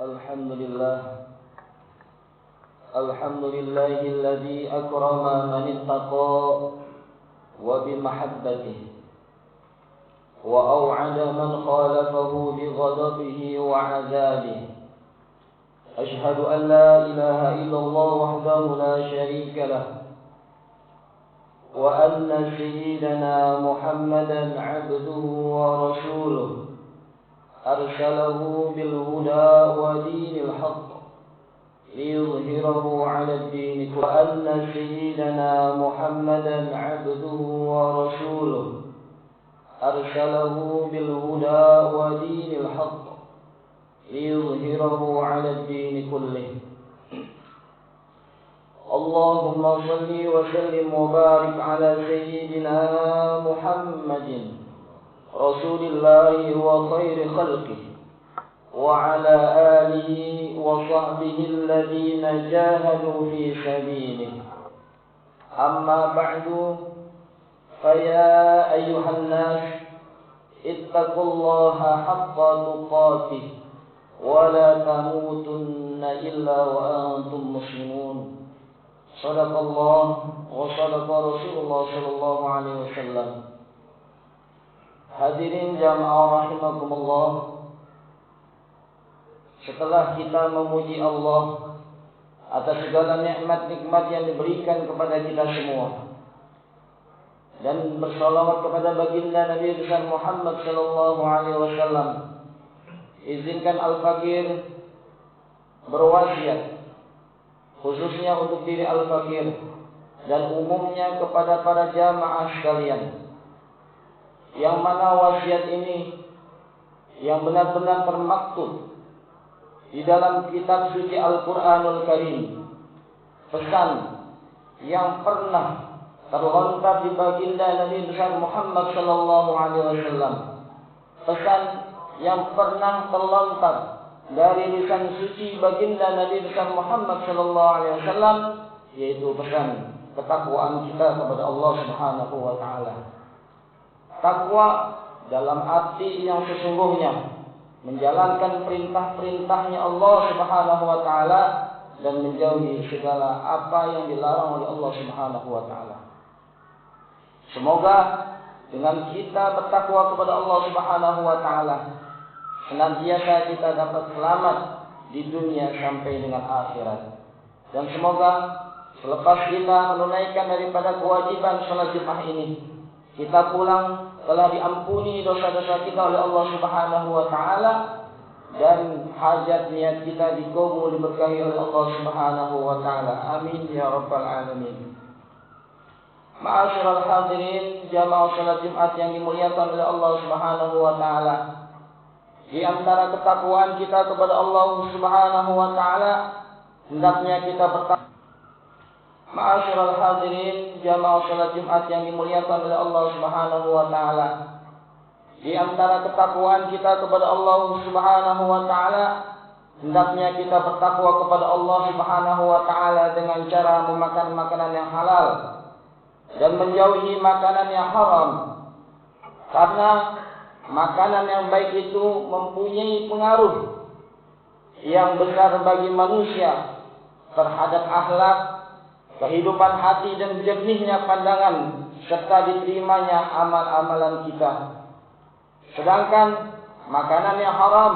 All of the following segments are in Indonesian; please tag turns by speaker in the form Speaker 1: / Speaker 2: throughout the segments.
Speaker 1: Alhamdulillah Alhamdulillahilladzi akrama man ittaqa wa bimahabbatihi wa aw'ada man khalafahu bighadabihi wa 'adzabihi. Ashhadu an la ilaha illallah wahdahu la syarika lah wa anna sayyidana Muhammadan 'abduhu wa rasuluh arsalahu bil huda wa dinil haqq liyuzhirahu 'ala ad-din kullihi wa anna sayyidana Muhammadan 'abduhu wa rasuluh arsalahu bil huda wa dinil haqq liyuzhirahu 'ala ad-din kullihi. Allahumma shalli wa sallim wa barik 'ala sayyidina Muhammadin Rasulillahi wa khairi khalqihi wa ala alihi wa sahbihi alladhina jahadu fi sabilihi. Amma ba'du, faya ayyuhan nas ittaqullaha haqqa tuqatih wa la tamutunna illa wa antum muslimun. Sadaqallah wa sadaqa Rasulullah sallallahu alaihi wasallam. Hadirin jamaah rahimakumullah, setelah kita memuji Allah atas segala nikmat-nikmat yang diberikan kepada kita semua dan bersalawat kepada baginda Nabi besar Muhammad sallallahu alaihi wasallam, izinkan Al-Fakir berwasiat khususnya untuk diri Al-Fakir dan umumnya kepada para jamaah sekalian, yang mana wasiat ini yang benar-benar termaktub di dalam kitab suci Al-Quranul Karim, pesan yang pernah terlontar di baginda Nabi besar Muhammad sallallahu alaihi wasallam, pesan yang pernah terlontar dari lisan suci baginda Nabi besar Muhammad sallallahu alaihi wasallam, yaitu pesan ketakwaan kita kepada Allah Subhanahu wa taala. Takwa dalam arti yang sesungguhnya menjalankan perintah-perintahnya Allah Subhanahu wa taala dan menjauhi segala apa yang dilarang oleh Allah Subhanahu wa taala. Semoga dengan kita bertakwa kepada Allah Subhanahu wa taala, senantiasa kita dapat selamat di dunia sampai dengan akhirat. Dan semoga selepas kita menunaikan daripada kewajiban salat Jumat ini, kita pulang telah diampuni dosa-dosa kita oleh Allah Subhanahu wa taala dan hajat niat kita dikabul diberkahi oleh Allah Subhanahu wa taala. Amin ya rabbal alamin. Ma'asyiral hadirin jamaah salat Jumat yang dimuliakan oleh Allah Subhanahu wa taala, di antara ketakwaan kita kepada Allah Subhanahu wa taala hendaknya kita bertakwa. Ma'asyiral hadirin jamaah salat Jumat yang dimuliakan oleh Allah Subhanahu wa taala, di antara ketakwaan kita kepada Allah Subhanahu wa taala hendaknya kita bertakwa kepada Allah Subhanahu wa taala dengan cara memakan makanan yang halal dan menjauhi makanan yang haram. Karena makanan yang baik itu mempunyai pengaruh yang besar bagi manusia terhadap akhlak, kehidupan hati dan jernihnya pandangan serta diterimanya amal-amalan kita. Sedangkan makanan yang haram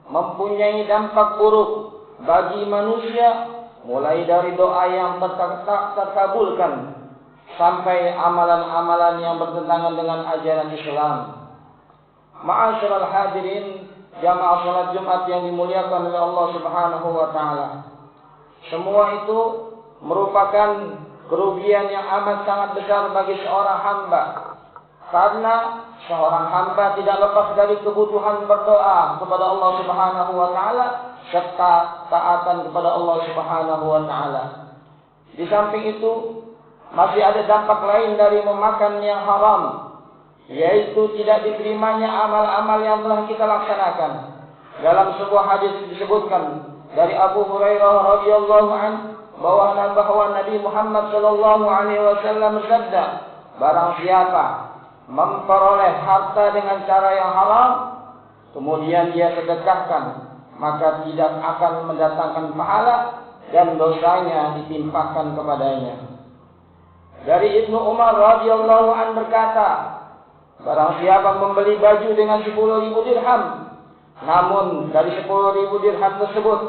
Speaker 1: mempunyai dampak buruk bagi manusia, mulai dari doa yang tak terkabulkan sampai amalan-amalan yang bertentangan dengan ajaran Islam. Ma'asyiral hadirin jamaah salat Jumat yang dimuliakan oleh Allah Subhanahu wa taala, semua itu merupakan kerugian yang amat sangat besar bagi seorang hamba, karena seorang hamba tidak lepas dari kebutuhan berdoa kepada Allah Subhanahu wa taala serta taatan kepada Allah Subhanahu wa taala. Di samping itu masih ada dampak lain dari memakan yang haram, yaitu tidak diterimanya amal-amal yang telah kita laksanakan. Dalam sebuah hadis disebutkan dari Abu Hurairah radhiyallahu anhu bahwa Nabi Muhammad sallallahu alaihi wasallam bersabda, barang siapa memperoleh harta dengan cara yang haram, kemudian dia sedekahkan maka tidak akan mendatangkan pahala dan dosanya ditimpakan kepadanya. Dari Ibnu Umar radhiyallahu an berkata, barang siapa membeli baju dengan 10.000 dirham, namun dari 10.000 dirham tersebut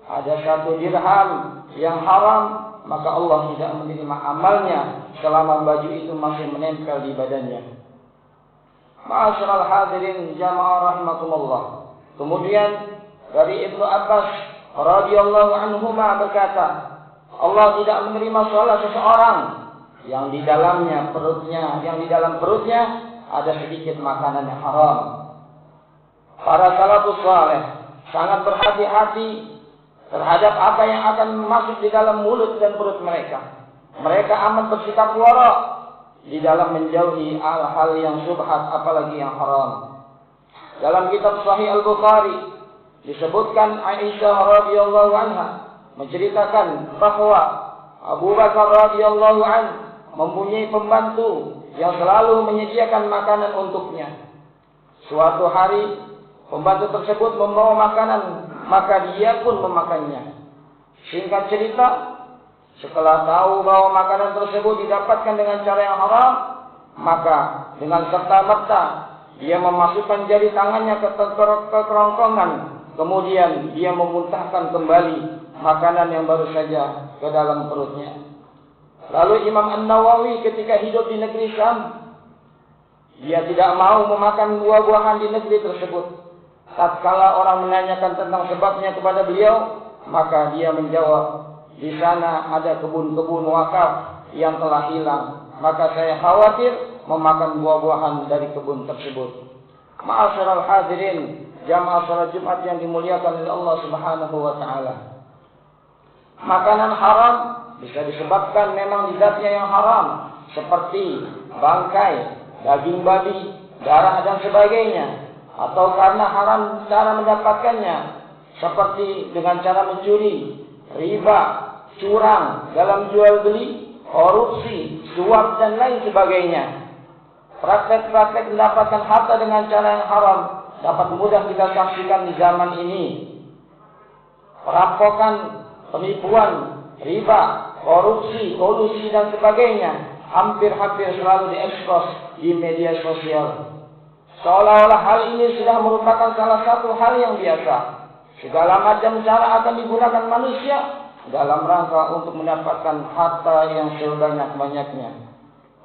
Speaker 1: ada 1 dirham yang haram, maka Allah tidak menerima amalnya selama baju itu masih menempel di badannya. Ma'asyiral hadirin jamaah rahimakumullah. Kemudian dari Ibnu Abbas radhiyallahu anhuma berkata, Allah tidak menerima salat seseorang yang di dalam perutnya ada sedikit makanan yang haram. Para salafus saleh sangat berhati-hati terhadap apa yang akan masuk di dalam mulut dan perut mereka. Mereka amat bersikap wara di dalam menjauhi hal-hal yang syubhat, apalagi yang haram. Dalam kitab Sahih Al-Bukhari disebutkan Aisyah radhiyallahu anha menceritakan bahwa Abu Bakar radhiyallahu anhu mempunyai pembantu yang selalu menyediakan makanan untuknya. Suatu hari pembantu tersebut membawa makanan, maka dia pun memakannya. Singkat cerita, setelah tahu bahwa makanan tersebut didapatkan dengan cara yang haram, maka dengan serta-merta dia memasukkan jari tangannya ke kerongkongan, kemudian dia memuntahkan kembali makanan yang baru saja ke dalam perutnya. Lalu Imam An-Nawawi ketika hidup di negeri Syam, dia tidak mau memakan buah-buahan di negeri tersebut. Tatkala orang menanyakan tentang sebabnya kepada beliau, maka dia menjawab, di sana ada kebun-kebun wakaf yang telah hilang, maka saya khawatir memakan buah-buahan dari kebun tersebut. Ma'asyiral hadirin jamaah salat Jumat yang dimuliakan oleh Allah Subhanahu wa taala. Makanan haram bisa disebabkan memang zatnya yang haram, seperti bangkai, daging babi, darah dan sebagainya. Atau karena haram cara mendapatkannya, seperti dengan cara mencuri, riba, curang dalam jual beli, korupsi, suap dan lain sebagainya. Praktek-praktek mendapatkan harta dengan cara yang haram dapat mudah kita saksikan di zaman ini. Perampokan, penipuan, riba, korupsi, kolusi dan sebagainya hampir-hampir selalu diekspos di media sosial. Seolah-olah hal ini sudah merupakan salah satu hal yang biasa. Segala macam cara akan digunakan manusia dalam rangka untuk mendapatkan harta yang sebanyak-banyaknya.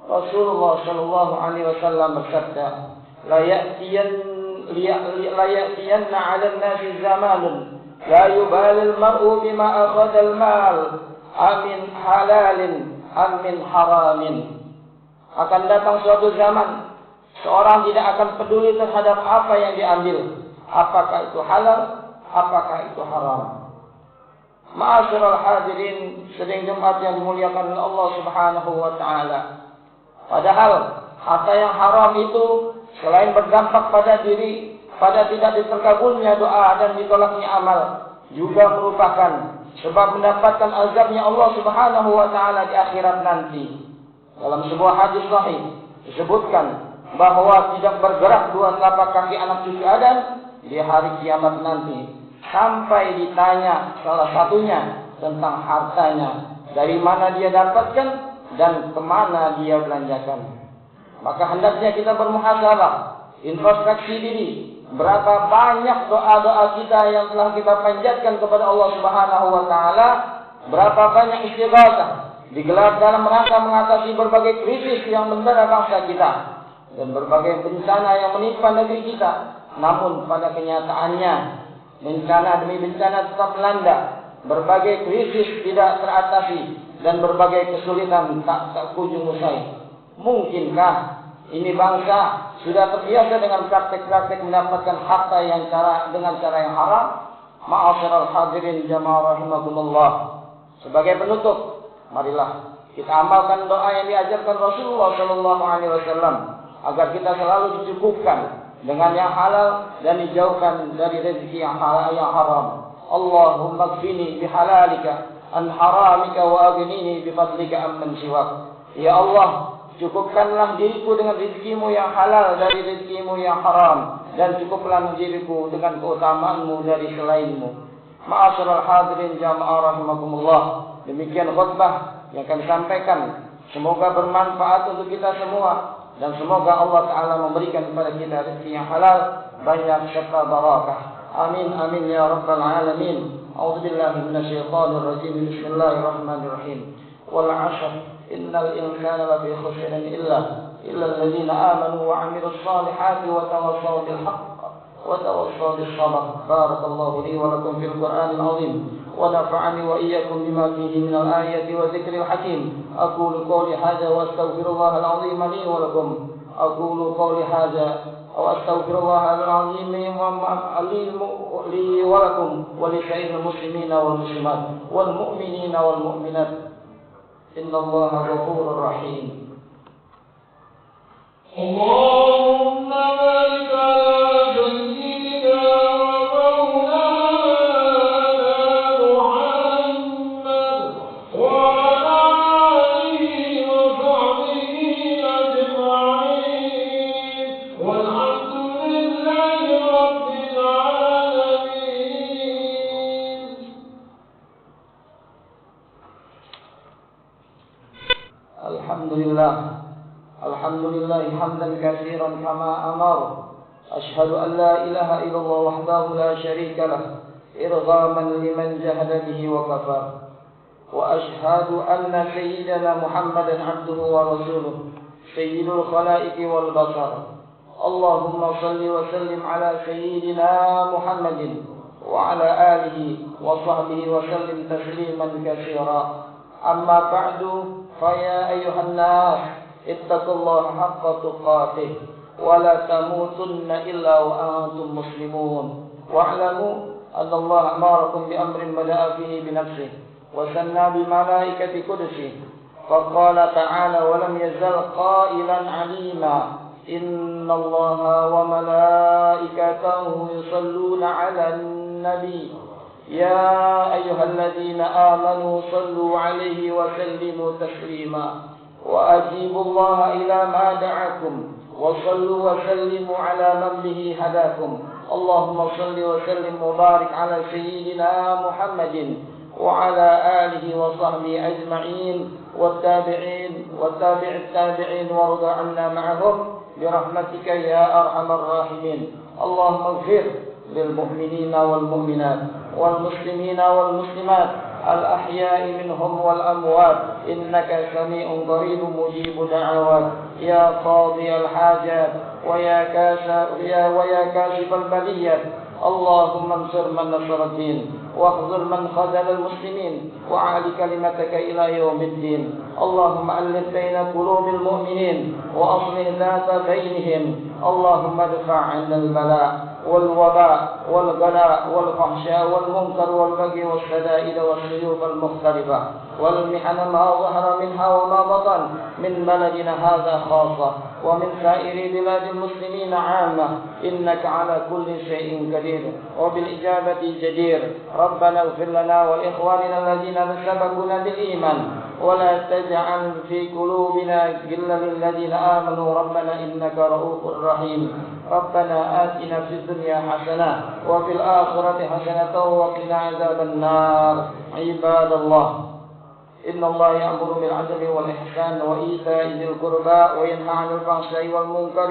Speaker 1: Rasulullah Shallallahu Alaihi Wasallam bersabda, la ya'tiyanna 'ala an-nasi zamanun la yubali al-mar'u bima akhadha al-mal amin halalin amin haramin. Akan datang suatu zaman seorang tidak akan peduli terhadap apa yang diambil, apakah itu halal, apakah itu haram. Ma'asyiral hadirin sedang Jumat yang dimuliakan oleh Allah Subhanahu wa taala. Padahal harta yang haram itu selain berdampak pada diri, pada tidak diterkabulnya doa dan ditolaknya amal, juga merupakan sebab mendapatkan azabnya Allah Subhanahu wa taala di akhirat nanti. Dalam sebuah hadis sahih disebutkan bahwa tidak bergerak dua telapak kaki anak cucu Adam di hari kiamat nanti sampai ditanya salah satunya tentang hartanya, dari mana dia dapatkan dan kemana dia belanjakan. Maka hendaknya kita bermuhasabah, introspeksi diri, berapa banyak doa-doa kita yang telah kita panjatkan kepada Allah Subhanahu wa taala, berapa banyak istighatsah digelar dalam rangka mengatasi berbagai krisis yang mendera bangsa kita dan berbagai bencana yang menimpa negeri kita. Namun pada kenyataannya bencana demi bencana tetap melanda, berbagai krisis tidak teratasi dan berbagai kesulitan tak kunjung usai. Mungkinkah ini bangsa sudah terbiasa dengan praktek-praktek mendapatkan harta dengan cara yang haram? Ma'asyiral hadirin jamaah rahimakumullah. Sebagai penutup, marilah kita amalkan doa yang diajarkan Rasulullah Shallallahu Alaihi Wasallam agar kita selalu dicukupkan dengan yang halal dan dijauhkan dari rezeki yang haram. Allahumma kfini bihalalika an haramika wa aghnini bifadlika amman siwak. Ya Allah, cukupkanlah diriku dengan rezekimu yang halal dari rezekimu yang haram, dan cukuplah diriku dengan keutamaanmu dari selainmu. Ma'asyiral hadirin jamaah rahimakumullah. Demikian khutbah yang kami sampaikan. Semoga bermanfaat untuk kita semua dan semoga Allah Ta'ala memberikan kepada kita rezeki yang halal, banyak serta barakah. Amin amin ya rabbal alamin. A'udzubillahi minasyaitonir rajim. Bismillahirrahmanirrahim. Wal 'ashr innal insana lafi khusrin illa alladziina aamanu wa 'amilus shaalihati wa tawassaw bil haqq wa tawassaw bis sabr. Barakallahu li wa lakum fil Qur'anil 'azim. ونفعني وإياكم بما فيه من الآية وذكر الحكيم. أقول قولي هذا وأستغفر الله العظيم لي ولكم. أقول قولي هذا وأستغفر الله العظيم لي ولكم ولسائر المسلمين والمسلمات والمؤمنين والمؤمنات. إن الله غفور رحيم. اللهم بارك على الحمد لله حمدا كثيرا كما أمر. أشهد أن لا إله إلا الله وحده لا شريك له إرغاما لمن جهد به وكفر. وأشهد أن سيدنا محمدا عبده ورسوله سيد الخلائق والبشر. اللهم صل وسلم على سيدنا محمد وعلى آله وصحبه وسلم تسليما كثيرا. أما بعد فيا أيها الناس اتقوا الله حق تقاته ولا تموتن إلا وأنتم مسلمون. واعلموا أن الله أمركم بأمر بدأ فيه بنفسه وثنى بملائكة قدسه فقال تعالى ولم يزل قائلا عليما إن الله وملائكته يصلون على النبي يا أيها الذين آمنوا صلوا عليه وسلموا تسليما. وأجيبوا الله إلى ما دعاكم وصلوا وسلموا على من به هداكم. اللهم صل وسلم وبارك على سيدنا محمد وعلى آله وصحبه أجمعين والتابعين وتابع التابعين وارض عنا معهم برحمتك يا أرحم الراحمين. اللهم اغفر للمؤمنين والمؤمنات والمسلمين والمسلمات الأحياء منهم والأموات إنك سميع قريب مجيب دعوات. يا قاضي الحاجات ويا كاشف البليات. اللهم انصر من نصر الدين واخذل من خذل المسلمين وعال كلمتك إلى يوم الدين. اللهم ألف بين قلوب المؤمنين وأصلح ذات بينهم. اللهم ادفع عنا البلاء والوباء والغلاء والفحشاء والمنكر والبغي والشدائد والسيوف المختلفة والمحن ما ظهر منها وما بطن من بلدنا هذا خاصة ومن سائر بلاد المسلمين عامة إنك على كل شيء قدير وبالإجابة جدير. ربنا اغفر لنا ولإخواننا الذين سبقونا بالإيمان ولا تجعل في قلوبنا غلا للذين آمنوا ربنا إنك رؤوف رحيم. ربنا آتنا في الدنيا حسنة وفي الآخرة حسنة وقنا عذاب النار. عباد الله إن الله يأمر بالعدل والإحسان وإيتاء ذي القربى وينهى عن الفحشاء والمنكر